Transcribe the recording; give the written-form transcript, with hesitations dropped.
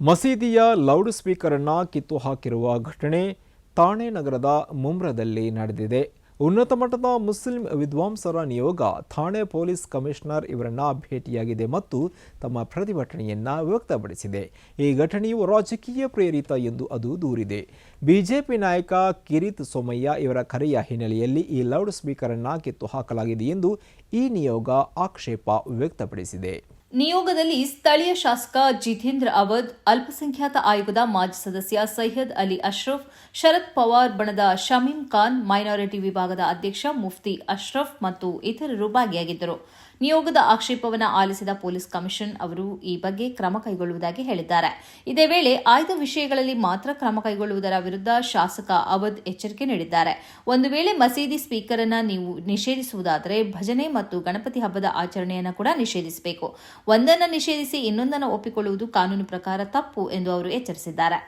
ಮಸೀದಿಯ loud speaker ಅನ್ನು ಕಿತ್ತು ಹಾಕಿರುವ ಘಟನೆ ಥಾಣೆ ನಗರದ ಮುಮ್ರಾದಲ್ಲಿ ನಡೆದಿದೆ. ಉನ್ನತ ಮಟ್ಟದ ಮುಸ್ಲಿಂ ವಿದ್ವಾಂಸರ ನಿಯೋಗ ಥಾಣೆ ಪೊಲೀಸ್ ಕಮಿಷನರ್ ಇವರನ್ನ ಭೇಟಿಯಾಗಿದೆ ಮತ್ತು ತಮ್ಮ ಪ್ರತಿಭಟನೆಯನ್ನ ವ್ಯಕ್ತಪಡಿಸಿದೆ. ಈ ಘಟನೆಯು ರಾಜಕೀಯ ಪ್ರೇರಿತ ಎಂದು ಅದು ದೂರಿದೆ. ಬಿಜೆಪಿ ನಾಯಕ ಕಿರಿತ್ ಸೋಮಯ್ಯ ಇವರ ಕರೆಯ ಹಿನ್ನೆಲೆಯಲ್ಲಿ ಈ ಲೌಡ್ ಸ್ಪೀಕರ್ ಅನ್ನು ಕಿತ್ತು ಹಾಕಲಾಗಿದೆ ಎಂದು ಈ ನಿಯೋಗ ಆಕ್ಷೇಪ ವ್ಯಕ್ತಪಡಿಸಿದೆ. ನಿಯೋಗದಲ್ಲಿ ಸ್ಥಳೀಯ ಶಾಸಕ ಜಿತೇಂದ್ರ ಅವಧ್, ಅಲ್ಪಸಂಖ್ಯಾತ ಆಯೋಗದ ಮಾಜಿ ಸದಸ್ಯ ಸೈಯದ್ ಅಲಿ ಅಶ್ರಫ್, ಶರದ್ ಪವಾರ್ ಬಣದ ಶಮೀಂ ಖಾನ್, ಮೈನಾರಿಟಿ ವಿಭಾಗದ ಅಧ್ಯಕ್ಷ ಮುಫ್ತಿ ಅಶ್ರಫ್ ಮತ್ತು ಇತರರು ಭಾಗಿಯಾಗಿದ್ದರು. ನಿಯೋಗದ ಆಕ್ಷೇಪವನ್ನು ಆಲಿಸಿದ ಪೊಲೀಸ್ ಕಮಿಷನ್ ಅವರು ಈ ಬಗ್ಗೆ ಕ್ರಮ ಕೈಗೊಳ್ಳುವುದಾಗಿ ಹೇಳಿದ್ದಾರೆ. ಇದೇ ವೇಳೆ ಆಯ್ದ ವಿಷಯಗಳಲ್ಲಿ ಮಾತ್ರ ಕ್ರಮ ಕೈಗೊಳ್ಳುವುದರ ವಿರುದ್ಧ ಶಾಸಕ ಅವಧ್ ಎಚ್ಚರಿಕೆ ನೀಡಿದ್ದಾರೆ. ಒಂದು ವೇಳೆ ಮಸೀದಿ ಸ್ಪೀಕರ್ ಅನ್ನು ನೀವು ನಿಷೇಧಿಸುವುದಾದರೆ ಭಜನೆ ಮತ್ತು ಗಣಪತಿ ಹಬ್ಬದ ಆಚರಣೆಯನ್ನು ಕೂಡ ನಿಷೇಧಿಸಬೇಕು. ಒಂದನ್ನು ನಿಷೇಧಿಸಿ ಇನ್ನೊಂದನ್ನು ಒಪ್ಪಿಕೊಳ್ಳುವುದು ಕಾನೂನು ಪ್ರಕಾರ ತಪ್ಪು ಎಂದು ಅವರು ಎಚ್ಚರಿಸಿದ್ದಾರೆ.